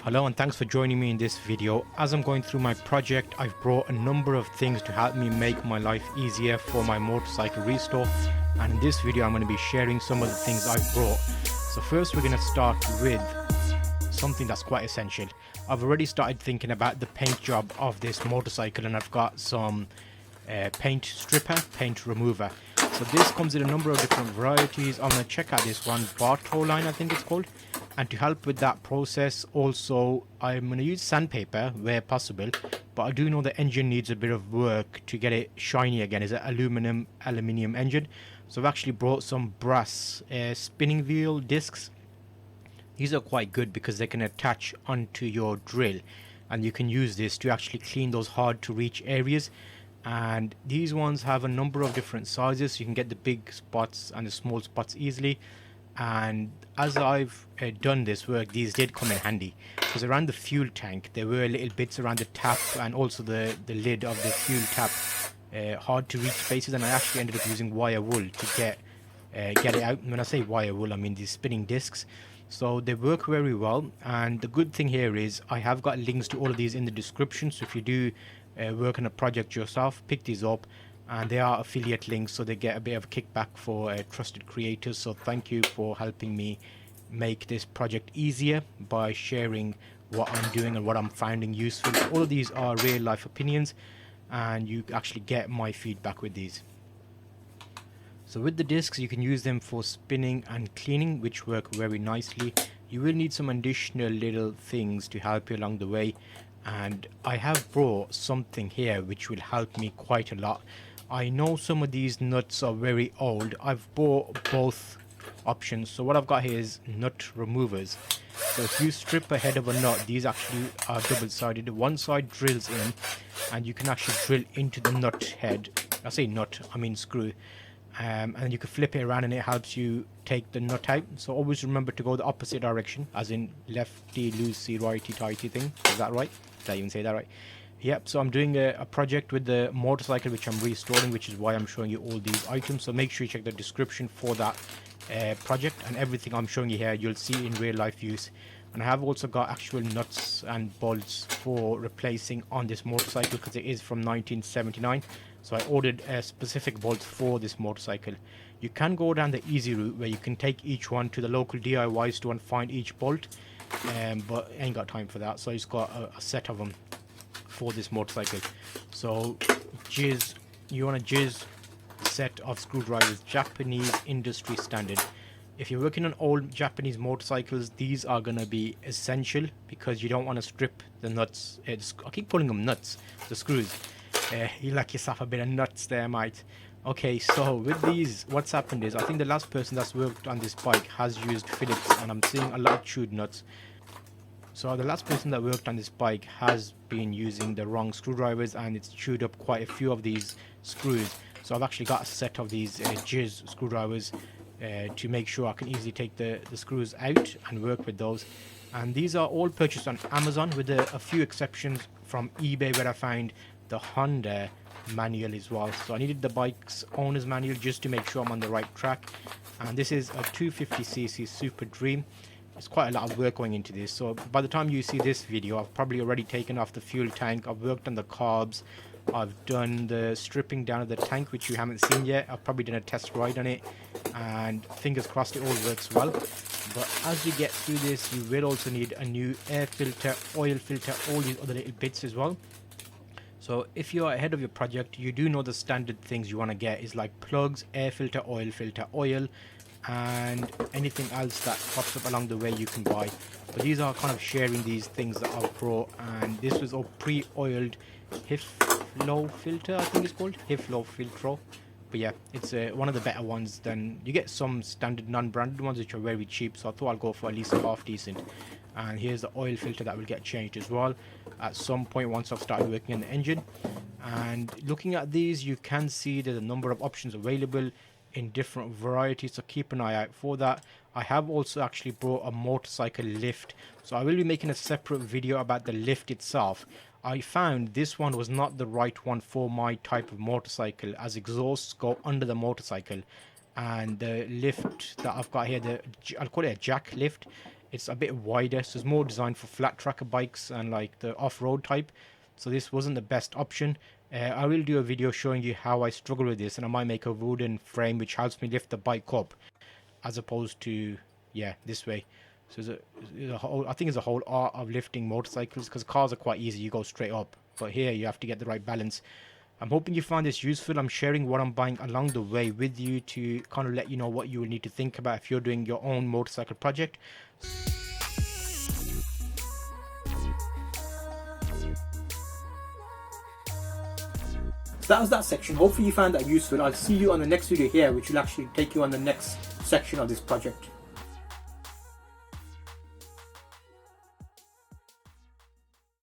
Hello and thanks for joining me in this video. As I'm going through my project, I've brought a number of things to help me make my life easier for my motorcycle restore, and in this video I'm going to be sharing some of the things I've brought. So first we're going to start with something that's quite essential. I've already started thinking about the paint job of this motorcycle, and I've got some paint stripper, paint remover. So this comes in a number of different varieties. I'm going to check out this one, Bartow line I think it's called. And to help with that process, also I'm going to use sandpaper where possible, but I do know the engine needs a bit of work to get it shiny again. It's an aluminium engine, so I've actually brought some brass spinning wheel discs. These are quite good because they can attach onto your drill, and you can use this to actually clean those hard to reach areas. And these ones have a number of different sizes, so you can get the big spots and the small spots easily. And as I've done this work, these did come in handy, because around the fuel tank there were little bits around the tap and also the lid of the fuel tap, hard to reach spaces, and I actually ended up using wire wool to get it out. And when I say wire wool, I mean these spinning discs. So they work very well, and the good thing here is I have got links to all of these in the description, so if you do work on a project yourself, pick these up. And they are affiliate links, so they get a bit of a kickback for trusted creators. So thank you for helping me make this project easier by sharing what I'm doing and what I'm finding useful. All of these are real life opinions, and you actually get my feedback with these. So with the discs, you can use them for spinning and cleaning, which work very nicely. You will need some additional little things to help you along the way, and I have brought something here which will help me quite a lot. I know some of these nuts are very old. I've bought both options. So what I've got here is nut removers. So if you strip a head of a nut, these actually are double-sided. One side drills in, and you can actually drill into the nut head. I say nut, I mean screw. And you can flip it around and it helps you take the nut out. So always remember to go the opposite direction, as in lefty loosey righty tighty thing. Is that right? Did I even say that right? Yep, so I'm doing a project with the motorcycle which I'm restoring, which is why I'm showing you all these items. So make sure you check the description for that project, and everything I'm showing you here you'll see in real life use. And I have also got actual nuts and bolts for replacing on this motorcycle, because it is from 1979. So I ordered specific bolts for this motorcycle. You can go down the easy route where you can take each one to the local DIY store and find each bolt, but I ain't got time for that, so I just got a set of them for this motorcycle. So you want a jizz set of screwdrivers, Japanese industry standard. If you're working on old Japanese motorcycles, these are going to be essential, because you don't want to strip the nuts. I keep calling them nuts, the screws. You like yourself a bit of nuts there, mate. Okay, so with these, what's happened is I think the last person that's worked on this bike has used Phillips, and I'm seeing a lot of chewed nuts. So the last person that worked on this bike has been using the wrong screwdrivers, and it's chewed up quite a few of these screws. So I've actually got a set of these jizz screwdrivers to make sure I can easily take the screws out and work with those. And these are all purchased on Amazon, with a few exceptions from eBay, where I found the Honda manual as well. So I needed the bike's owner's manual just to make sure I'm on the right track. And this is a 250cc Super Dream. There's quite a lot of work going into this, so by the time you see this video I've probably already taken off the fuel tank, I've worked on the carbs, I've done the stripping down of the tank, which you haven't seen yet. I've probably done a test ride on it, and fingers crossed it all works well. But as you get through this, you will also need a new air filter, oil filter, all these other little bits as well. So if you're ahead of your project, you do know the standard things you want to get is like plugs, air filter, oil, and anything else that pops up along the way you can buy. But these are kind of sharing these things that I've brought, and this was a pre-oiled HIFLO filter, I think it's called HIFLO filtro. But yeah, it's one of the better ones. Than you get some standard non-branded ones which are very cheap, so I thought I'll go for at least half decent. And here's the oil filter that will get changed as well at some point once I've started working on the engine. And looking at these, you can see there's a number of options available in different varieties, so keep an eye out for that. I have also actually brought a motorcycle lift, so I will be making a separate video about the lift itself. I found this one was not the right one for my type of motorcycle, as exhausts go under the motorcycle, and the lift that I've got here, I'll call it a jack lift, it's a bit wider, so it's more designed for flat tracker bikes and like the off-road type. So this wasn't the best option. I will do a video showing you how I struggle with this, and I might make a wooden frame which helps me lift the bike up, as opposed to, yeah, this way. So there's a whole, I think there's a whole art of lifting motorcycles, because cars are quite easy, you go straight up, but here you have to get the right balance. I'm hoping you find this useful. I'm sharing what I'm buying along the way with you to kind of let you know what you will need to think about if you're doing your own motorcycle project. So that was that section. Hopefully you found that useful. I'll see you on the next video here, which will actually take you on the next section of this project.